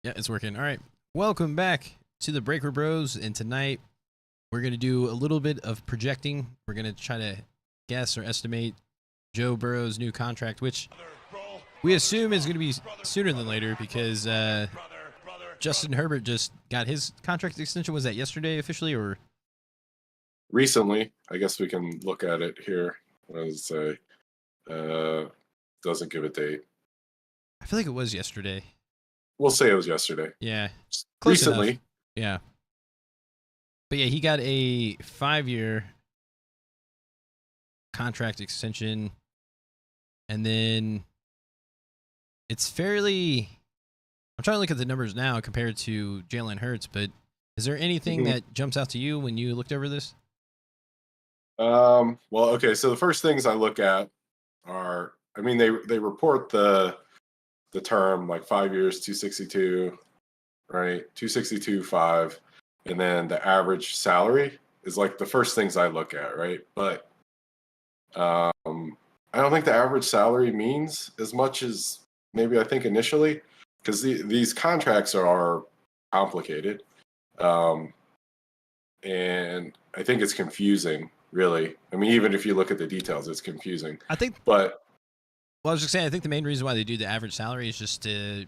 Yeah, it's working. All right. Welcome back to the Breaker Bros. And tonight we're going to do a little bit of projecting. We're going to try to guess or estimate Joe Burrow's new contract, which we assume is going to be sooner than later because Justin Herbert just got his contract extension. Was that yesterday officially or? Recently, I guess we can look at it here. What does it say? Doesn't give a date. I feel like it was yesterday. We'll say it was yesterday. Yeah. Close recently. Enough. Yeah. But yeah, he got a 5-year contract extension. And then it's fairly, I'm trying to look at the numbers now compared to Jalen Hurts, but is there anything that jumps out to you when you looked over this? Well, okay. So the first things I look at are, I mean, they report the term like 5 years, 262, right? 262.5, and then the average salary is like the first things I look at, right? But I don't think the average salary means as much as maybe I think initially, because these contracts are complicated, and I think it's confusing. Really, I mean, even if you look at the details, it's confusing. I think, but well, I was just saying, I think the main reason why they do the average salary is just to,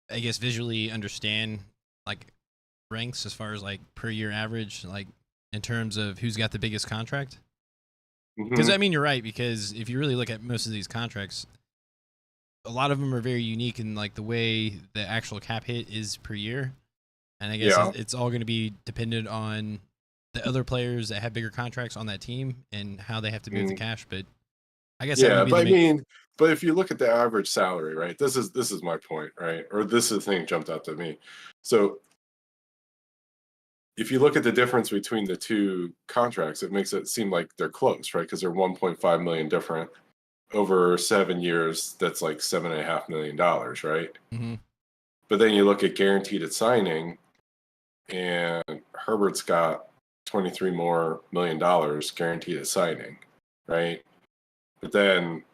I guess, visually understand like ranks as far as like per year average, like in terms of who's got the biggest contract. Because I mean, you're right. Because if you really look at most of these contracts, a lot of them are very unique in like the way the actual cap hit is per year, and I guess it's all going to be dependent on the other players that have bigger contracts on that team and how they have to move the cash. But I guess but I mean, but if you look at the average salary, right? This is my point, right? Or this is the thing that jumped out to me. So if you look at the difference between the two contracts, it makes it seem like they're close, right? Because they're 1.5 million different over 7 years. That's like $7.5 million, right? Mm-hmm. But then you look at guaranteed at signing, and Herbert's got $23 million guaranteed at signing, right? But then,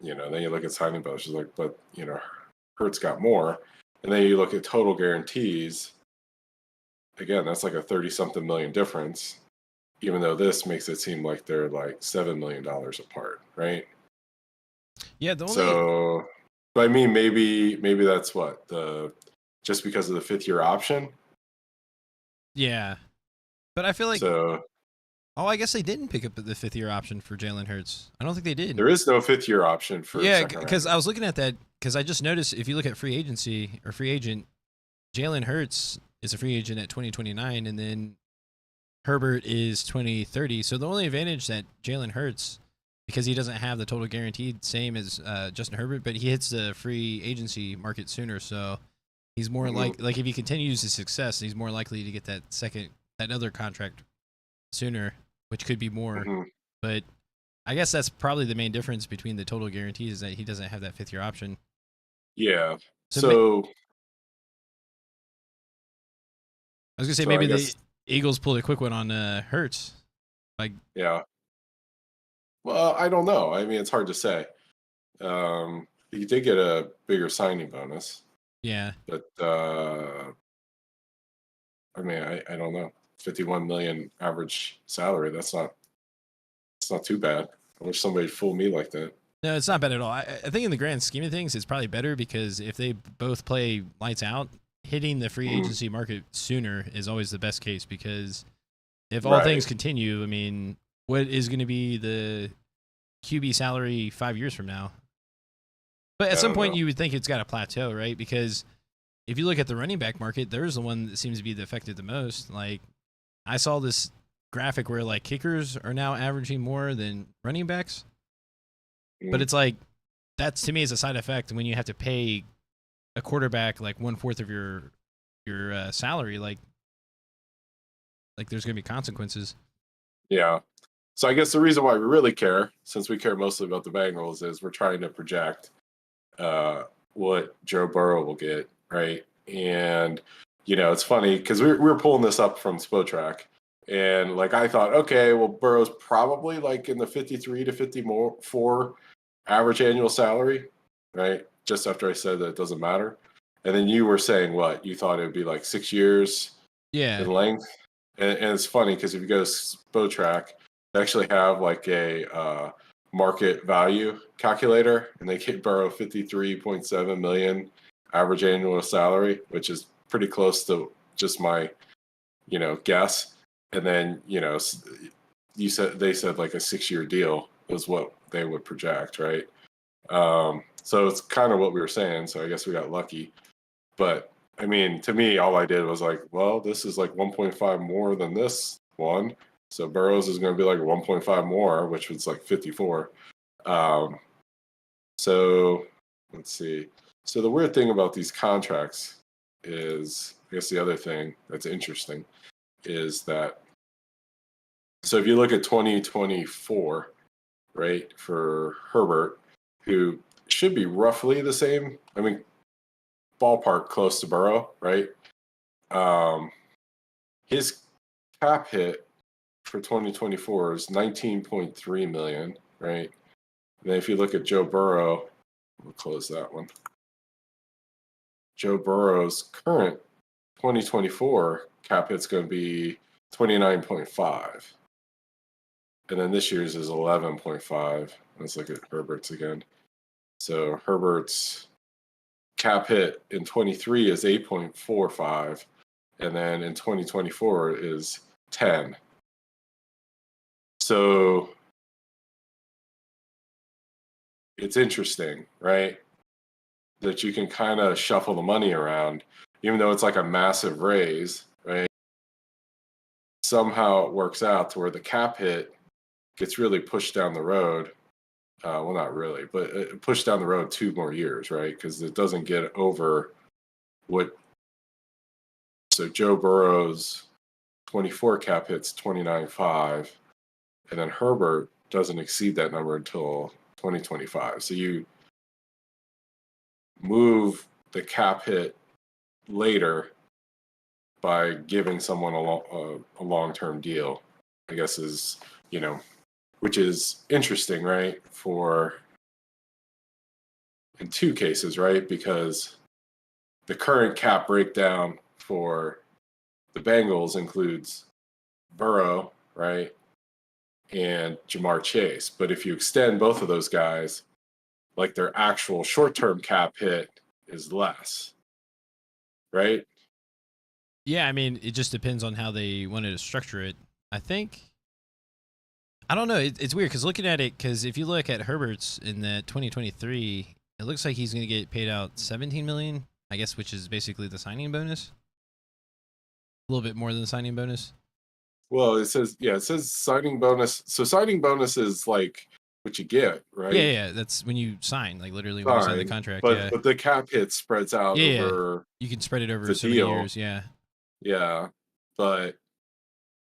then you look at signing bonuses, like, but Hurts got more, and then you look at total guarantees. Again, that's like a 30-something million difference, even though this makes it seem like they're like $7 million apart, right? Yeah. So, but I mean, maybe that's what just because of the 5th-year option. Yeah, but I feel like so. Oh, I guess they didn't pick up the 5th-year option for Jalen Hurts. I don't think they did. There is no 5th-year option for. Yeah, because I was looking at that because I just noticed if you look at free agency or free agent, Jalen Hurts is a free agent at 2029, and then Herbert is 2030. So the only advantage that Jalen Hurts, because he doesn't have the total guaranteed, same as Justin Herbert, but he hits the free agency market sooner. So he's more like if he continues his success, he's more likely to get that other contract sooner, which could be more. But I guess that's probably the main difference between the total guarantees is that he doesn't have that 5th-year option. Yeah. So I was gonna say maybe the Eagles pulled a quick one on Hurts. Like, yeah. Well, I don't know. I mean, it's hard to say. He did get a bigger signing bonus. Yeah. But I mean, I don't know. 51 million average salary. That's not too bad. I wish somebody'd fool me like that. No, it's not bad at all. I think in the grand scheme of things, it's probably better because if they both play lights out, hitting the free agency market sooner is always the best case because if all things continue, I mean, what is going to be the QB salary 5 years from now? But at some point, you would think it's got a plateau, right? Because if you look at the running back market, there's the one that seems to be affected the most. Like, I saw this graphic where like kickers are now averaging more than running backs. But it's like, that's to me is a side effect when you have to pay a quarterback like 1/4 of your salary. Like there's going to be consequences. Yeah. So I guess the reason why we really care, since we care mostly about the Bengals, is we're trying to project what Joe Burrow will get, right? And it's funny because we were pulling this up from Spotrac, and like I thought, okay, well Burrow's probably like in the 53 to 54 average annual salary, right? Just after I said that it doesn't matter, And then you were saying what? You thought it would be like 6 years Yeah. in length? And it's funny because if you go to Spotrac, they actually have like a market value calculator, and they gave Burrow 53.7 million average annual salary, which is pretty close to just my, guess. And then, they said like a 6-year deal is what they would project, right? So it's kind of what we were saying. So I guess we got lucky. But I mean, to me, all I did was like, well, this is like 1.5 more than this one. So Burrows is going to be like 1.5 more, which was like 54. So let's see. So the weird thing about these contracts is, I guess the other thing that's interesting is that, so if you look at 2024, right, for Herbert, who should be roughly the same. I mean, ballpark close to Burrow, right? His cap hit for 2024 is 19.3 million, right? And then if you look at Joe Burrow, we'll close that one. Joe Burrow's current 2024 cap hit's going to be 29.5. And then this year's is 11.5. Let's look at Herbert's again. So Herbert's cap hit in 23 is 8.45, and then in 2024 is 10. So it's interesting, right? That you can kind of shuffle the money around, even though it's like a massive raise, right? Somehow it works out to where the cap hit gets really pushed down the road. Well, not really, but it pushed down the road 2 more years, right? Because it doesn't get over what. So Joe Burrow's 24 cap hits 29.5, and then Herbert doesn't exceed that number until 2025. So you move the cap hit later by giving someone a long-term deal, I guess is, which is interesting, right? In 2 cases, right? Because the current cap breakdown for the Bengals includes Burrow, right? And Jamar Chase. But if you extend both of those guys, like their actual short-term cap hit is less, right? Yeah, I mean, it just depends on how they wanted to structure it. I don't know. It's weird because looking at it, because if you look at Herbert's in the 2023, it looks like he's going to get paid out 17 million, I guess, which is basically the signing bonus. A little bit more than the signing bonus. Well, it says signing bonus. So signing bonus is like what you get, right? Yeah, that's when you sign, like literally when you sign the contract. But the cap hit spreads out over. You can spread it over the so deal. many years. Yeah. Yeah, but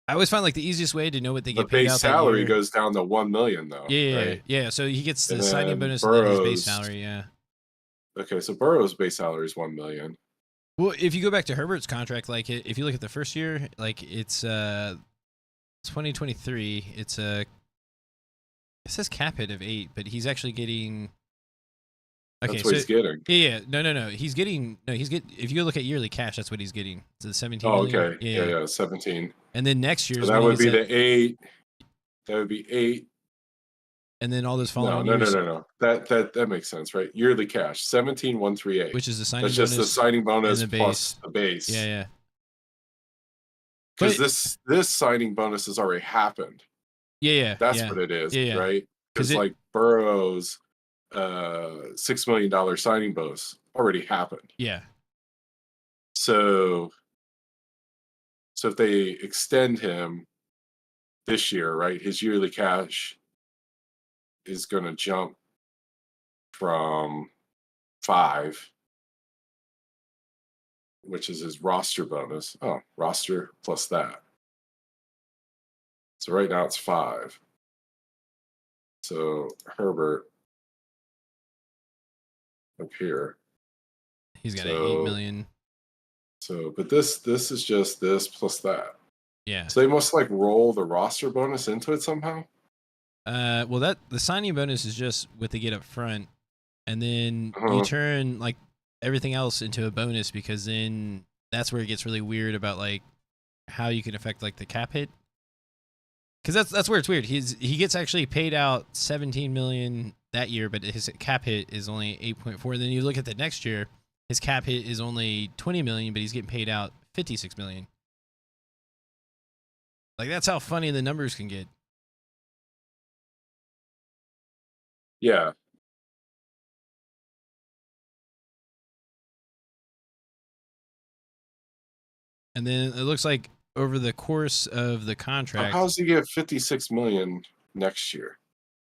I always find like the easiest way to know what they get the paid base out salary that year. goes down to 1 million though. Right? Yeah. So he gets the And signing then bonus and then his base Burrow's- salary. Yeah. Okay, so Burrow's base salary is 1 million. Well, if you go back to Herbert's contract, like if you look at the first year, like it's 2023. It says cap hit of 8, but he's actually getting. Okay, That's what he's getting. Yeah. No. He's getting. No, if you look at yearly cash, that's what he's getting. It's the 17 Oh, million. okay. Yeah, 17. And then next year's. So that would be the 8. That would be 8. And then all those following years. No. That makes sense, right? Yearly cash, 17,138. Which is the signing bonus. bonus. That's just the signing bonus and the plus the base. Yeah. Because this signing bonus has already happened. Yeah. That's what it is, Yeah. right? Because like Burrow's $6 million signing bonus already happened. Yeah. So if they extend him this year, right, his yearly cash is going to jump from 5, which is his roster bonus. Oh, roster plus that. So right now it's 5. So Herbert up here. He's got 8 million. So, but this is just this plus that. Yeah. So they must like roll the roster bonus into it somehow. Well, the signing bonus is just what they get up front, and then you turn like everything else into a bonus, because then that's where it gets really weird about like how you can affect like the cap hit. Because that's where it's weird. He gets actually paid out 17 million that year, but his cap hit is only 8.4. Then you look at the next year, his cap hit is only 20 million, but he's getting paid out 56 million. Like, that's how funny the numbers can get. Yeah. And then it looks like over the course of the contract, How does he get 56 million next year?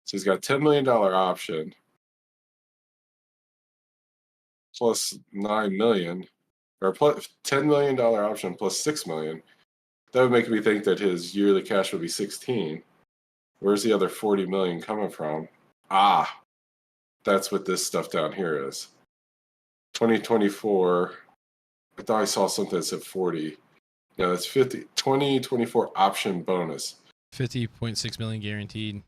So he's got a $10 million option plus 9 million, or plus $10 million option plus 6 million. That would make me think that his yearly cash would be 16. Where's the other 40 million coming from? Ah, that's what this stuff down here is. 2024. I thought I saw something that said 40. No, it's 50. 2024 option bonus. 50.6 million guaranteed.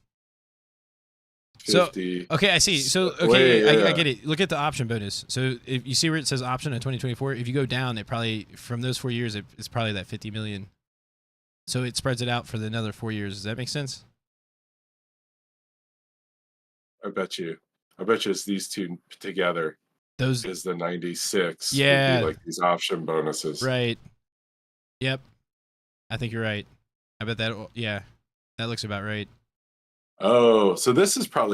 50. So, okay, I see. So, okay, I get it. Look at the option bonus. So, if you see where it says option in 2024, if you go down, it probably, from those 4 years, it's probably that 50 million. So, it spreads it out for another 4 years. Does that make sense? I bet you it's these two together. Those is the 96. Yeah. Would be like these option bonuses. Right. Yep. I think you're right. I bet that, yeah, that looks about right. Oh, so this is why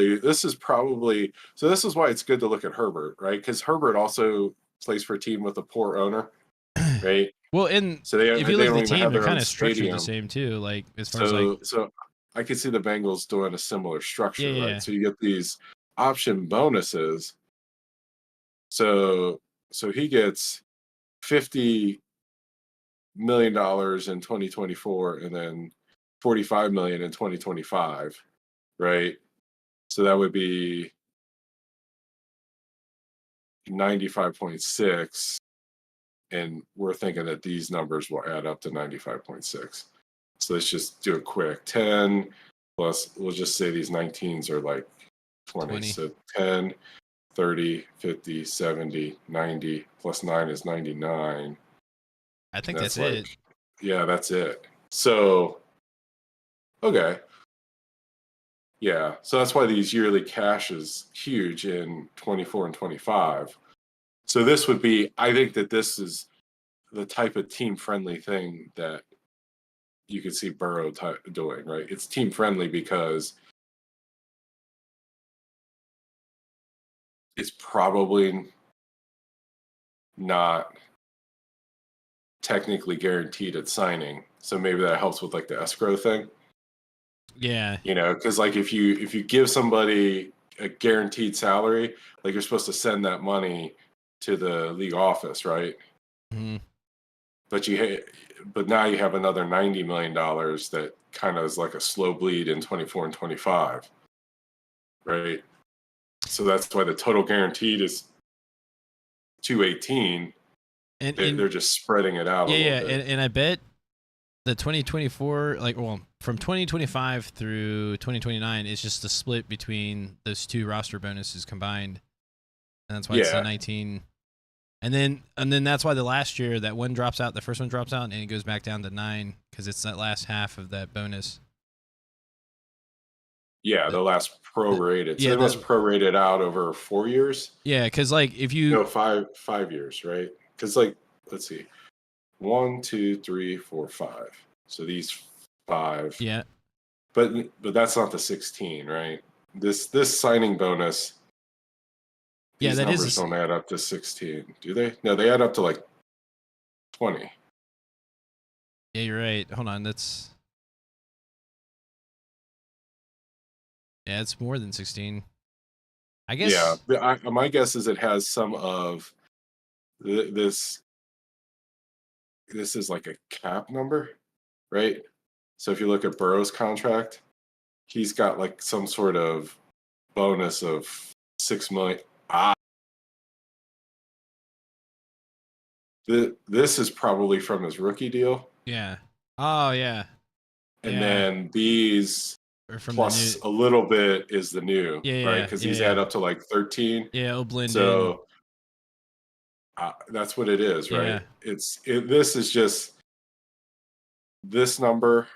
it's good to look at Herbert, right? Because Herbert also plays for a team with a poor owner, right? Well, and so if you look at the team, they're kind of of structured the same too. Like, as far as like, so I could see the Bengals doing a similar structure, Yeah. right? So you get these option bonuses. So he gets $50 million in 2024 and then 45 million in 2025, right? So that would be 95.6, and we're thinking that these numbers will add up to 95.6. So let's just do it quick. 10 plus, we'll just say these 19s are like 20. So 10, 30, 50, 70, 90 plus 9 is 99. I think that's it. Yeah, that's it. So, okay. Yeah, so that's why these yearly cash is huge in 24 and 25. So this would be, I think that this is the type of team-friendly thing that you could see Burrow doing, right? It's team-friendly because it's probably not technically guaranteed at signing. So maybe that helps with like the escrow thing. Yeah. You know, because like if you give somebody a guaranteed salary, like you're supposed to send that money to the league office, right? Mm-hmm. But now you have another $90 million that kind of is like a slow bleed in 24 and 25, right? So that's why the total guaranteed is 218. And they're just spreading it out a little bit. And I bet the 2024, like, well, from 2025 through 2029 is just the split between those two roster bonuses combined, and that's why it's the 19. And then that's why the last year that one drops out, the first one drops out, and it goes back down to 9 because it's that last half of that bonus. Yeah, the last prorated. So they must prorate it out over 4 years. Yeah, because like if you 5 years, right? Because like let's see, 1, 2, 3, 4, 5. So these 5. Yeah. But that's not the 16, right? This signing bonus. These numbers don't add up to 16, do they? No, they add up to like 20. Yeah, you're right. Hold on, that's. Yeah, it's more than 16. I guess. Yeah, my guess is it has some of this. This is like a cap number, right? So if you look at Burrow's contract, he's got like some sort of bonus of 6 million. This is probably from his rookie deal. Yeah. Oh yeah. And then these plus a little bit is the new, right? Because these add up to like 13. Yeah, it'll blend in. So That's what it is, Yeah. right? This is just this number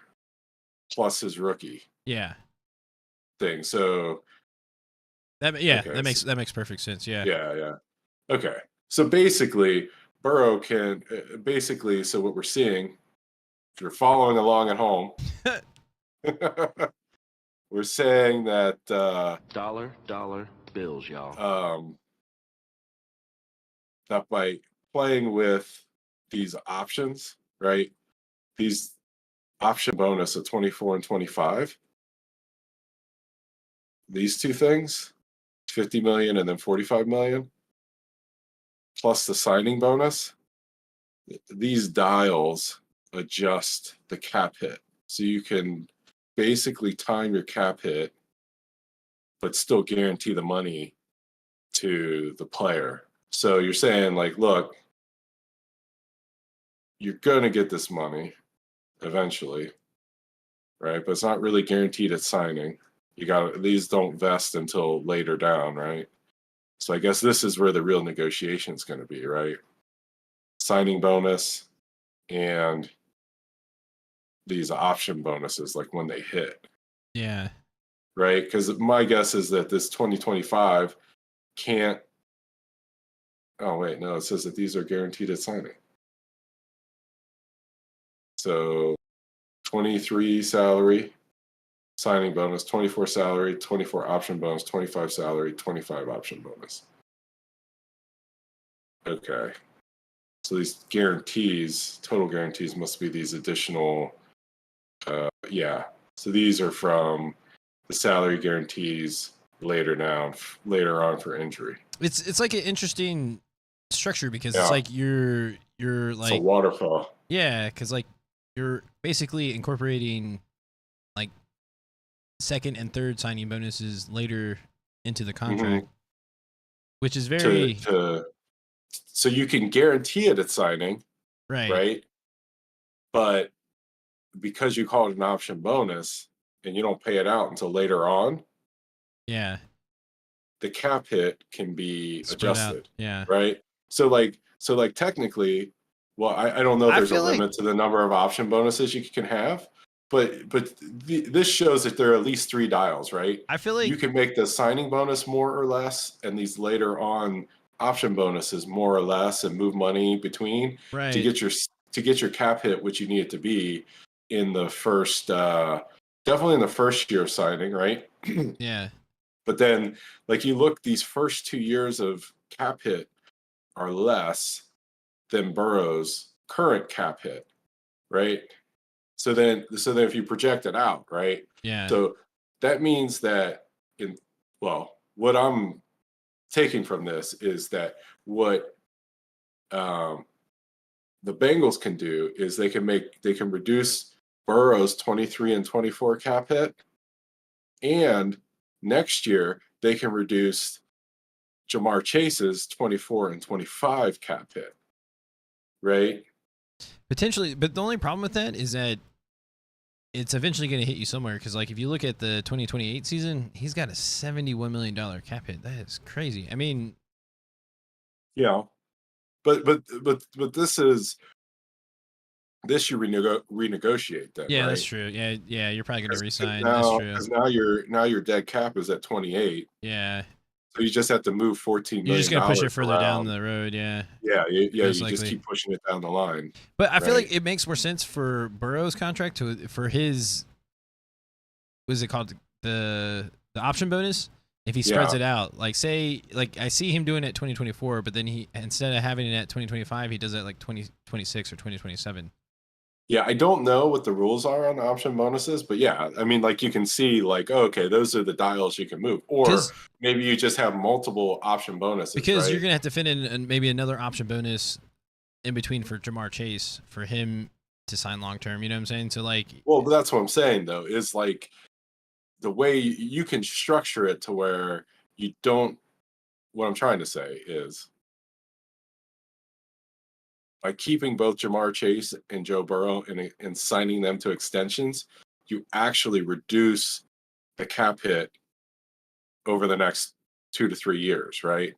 plus his rookie Yeah. thing. So okay, that makes perfect sense. Yeah. yeah. Okay, so basically, Burrow can basically. So what we're seeing, if you're following along at home, we're saying that dollar bills, y'all. um, that by playing with these options, right? These option bonus of 24 and 25, these two things, 50 million and then 45 million, plus the signing bonus, these dials adjust the cap hit. So you can basically time your cap hit, but still guarantee the money to the player. So you're saying, like, look, you're going to get this money eventually, right? But it's not really guaranteed at signing. These don't vest until later down, right? So I guess this is where the real negotiation is going to be, right? Signing bonus and these option bonuses, like when they hit, Yeah. right? Because my guess is that this 2025 can't. Oh, wait, no, it says that these are guaranteed at signing. So 23 salary, signing bonus, 24 salary, 24 option bonus, 25 salary, 25 option bonus. Okay. So these guarantees, total guarantees, must be these additional. Yeah. So these are from the salary guarantees later on for injury. It's like an interesting structure because it's Yeah. like you're It's a like waterfall. yeah, because like you're basically incorporating like second and third signing bonuses later into the contract, which is very So you can guarantee it at signing, right. right? But because you call it an option bonus and you don't pay it out until later on, Yeah, the cap hit can be spread out. adjusted, Yeah, right? So like technically, well, I don't know if I there's a feel like limit to the number of option bonuses you can have, but this shows that there are at least three dials, right? I feel like You can make the signing bonus more or less, and these later on option bonuses more or less, and move money between to right. get your cap hit, which you need it to be in the first, definitely in the first year of signing, right? Yeah, But then, like, you look, these first 2 years of cap hit are less than Burrow's current cap hit, right? So then if you project it out, right? yeah, So that means that what I'm taking from this is that what um, the Bengals can do is they can reduce Burrow's 23 and 24 cap hit, and next year they can reduce Jamar Chase's 24 and 25 cap hit, right? potentially. But the only problem with that is that it's eventually going to hit you somewhere because, like, if you look at the 2028 season, he's got a $71 million cap hit. That is crazy. I mean, Yeah. But this you renegotiate then, yeah, that's right? true. Yeah, yeah, you're probably going to Because resign. That's now, true. because now your dead cap is at 28, Yeah, so you just have to move 14 you're just million going to push it dollars further down around. the road. Yeah, Yeah, most you just likely. keep pushing it down the line, But I feel right? like it makes more sense for Burrow's contract for his what is it called the option bonus if he spreads Yeah, it out. Like say like I see him doing it 2024, but then he instead of having it at 2025, he does it like 2026 or 2027. yeah. I don't know what the rules are on option bonuses, but yeah, I mean, like you can see, like, oh, okay, those are the dials you can move, or Because maybe you just have multiple option bonuses, you're right? gonna have to fit in maybe another option bonus in between for Jamar Chase for him to sign long term. You know what I'm saying? So like Well, that's what I'm saying though, is like the way you can structure it to where you don't. What I'm trying to say is by keeping both Jamar Chase and Joe Burrow and signing them to extensions, you actually reduce the cap hit over the next 2 to 3 years, right?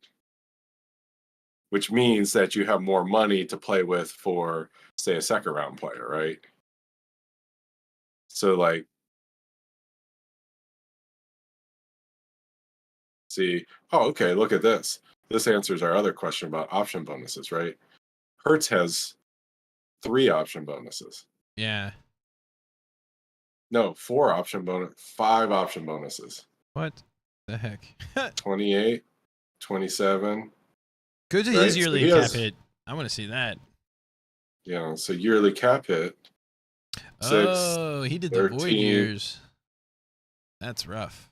which means that you have more money to play with for, say, a second round player, right? So, like, see, oh, okay, look at this. This answers our other question about option bonuses, right? Hertz has 3 option bonuses. Yeah. No, 4 option bonus, 5 option bonuses. What the heck? 28, 27. Go to Right, his so yearly he cap has, hit. I want to see that. you know, so yearly cap hit 6, Oh, he did the void 13. years. That's rough.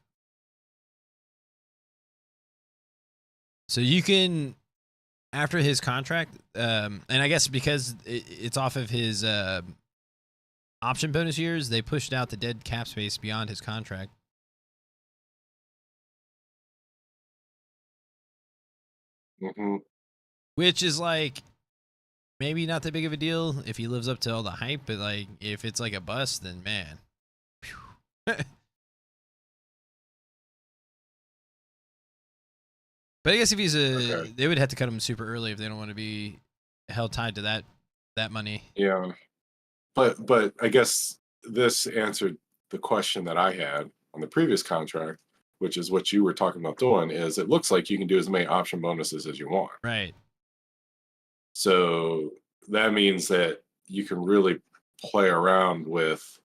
So you can, after his contract, and I guess because it's off of his option bonus years, they pushed out the dead cap space beyond his contract. Mm-hmm. Which is like maybe not that big of a deal if he lives up to all the hype, but like if it's like a bust, then man. But I guess if he's Okay. they would have to cut him super early if they don't want to be held tied to that money. Yeah. But I guess this answered the question that I had on the previous contract, which is what you were talking about doing, is it looks like you can do as many option bonuses as you want. Right. So that means that you can really play around with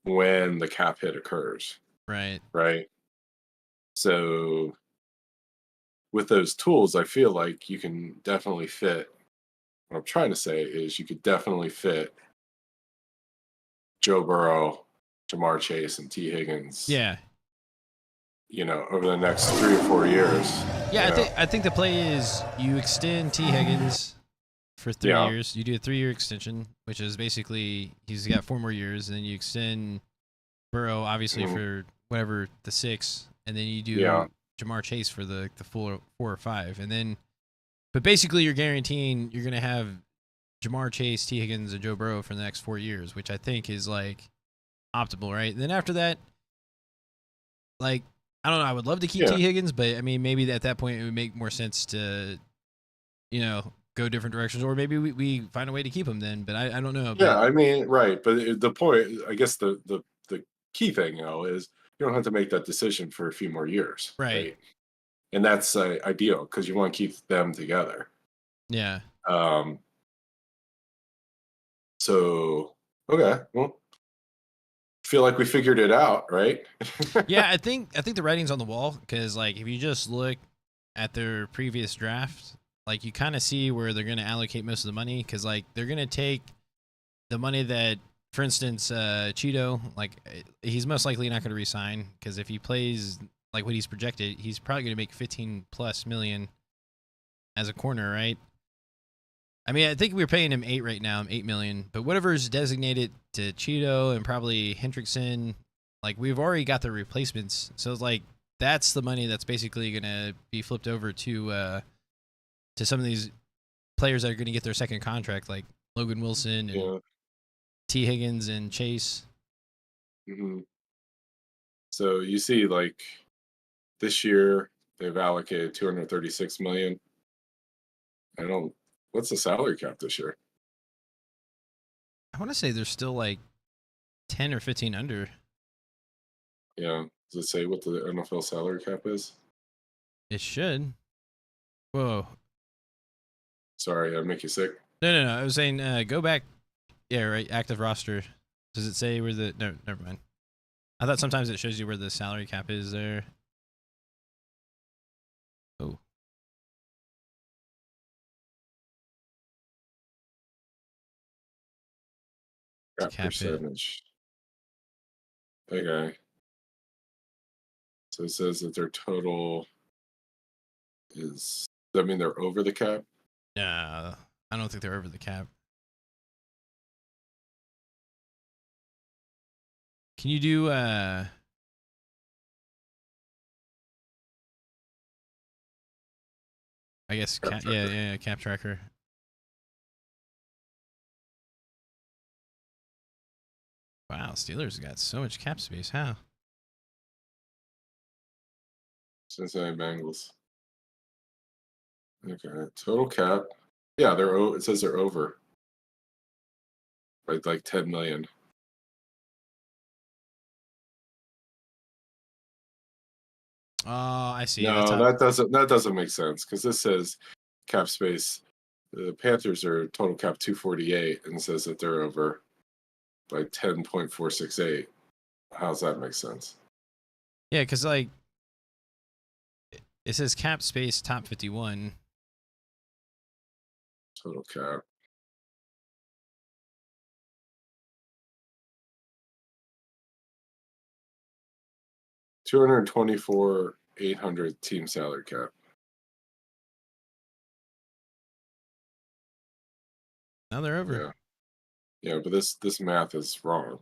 when the cap hit occurs, Right. right? So with those tools, I feel like you can definitely fit. What I'm trying to say is you could definitely fit Joe Burrow, Jamar Chase, and T. Higgins. Yeah. You know, over the next 3 or 4 years. Yeah, you know? I think the play is you extend T. Higgins for 3 Yeah. years. You do a 3-year extension, which is basically he's got 4 more years, and then you extend Burrow obviously Mhm. for whatever the 6, and then you do Yeah. Jamar Chase for the full 4 or 5, and then but basically you're guaranteeing you're gonna have Jamar Chase, T. Higgins, and Joe Burrow for the next 4 years, which I think is like optimal, right? And then after that, like I don't know, I would love to keep Yeah. T. Higgins, but I mean maybe at that point it would make more sense to, you know, go different directions, or maybe we find a way to keep him then. But I don't know. Yeah, But I mean, right. But the point, I guess the key thing, you know, is you don't have to make that decision for a few more years. right, Right. And that's ideal because you want to keep them together. yeah, Um, so, okay. Well, feel like we figured it out, right? yeah. I think the writing's on the wall because like if you just look at their previous draft, like you kind of see where they're going to allocate most of the money because like they're going to take the money that, for instance, Cheeto, like he's most likely not going to resign because if he plays like what he's projected, he's probably going to make 15+ million as a corner, right? I mean, I think we're paying him 8 right now, 8 million, but whatever's designated to Cheeto and probably Hendrickson, like we've already got the replacements. So it's like that's the money that's basically going to be flipped over to some of these players that are going to get their second contract, like Logan Wilson and Yeah. T. Higgins and Chase. Hmm. So you see, like this year they've allocated 236 million. I don't. What's the salary cap this year? I want to say there's still like 10 or 15 under. Yeah. Does it say what the NFL salary cap is? It should. Whoa. Sorry, I make you sick. No. I was saying go back. Yeah, right. Active roster. Does it say where the? No, never mind. I thought sometimes it shows you where the salary cap is there. Oh. Cap Cap hit. percentage. Okay. So it says that their total is. Does that mean they're over the cap? No, I don't think they're over the cap. Can you do I guess Cap yeah, cap tracker. Wow, Steelers got so much cap space. How? Cincinnati Bengals. Okay, total cap. Yeah, it says they're over by like 10 million. Oh, I see. That's No, how. that doesn't make sense because this says cap space. The Panthers are total cap 248 and says that they're over by 10.468. How's that make sense? Yeah, because like it says cap space top 51. Total cap. $224,800 team salary cap. Now they're over. Yeah. Yeah, but this math is wrong.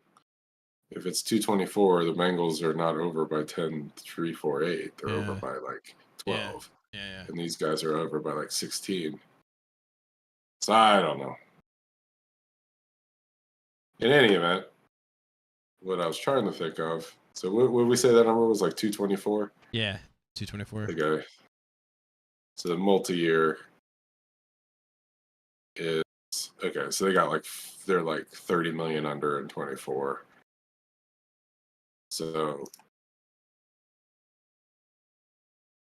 If it's 224, the Bengals are not over by 10,348. They're over Yeah. by like Yeah. 12. Yeah. And these guys are over by like 16. So I don't know. In any event, what I was trying to think of. So what would we say that number was like 224? Yeah. 224. Okay. So the multi-year is okay. So they're like 30 million under in 24. So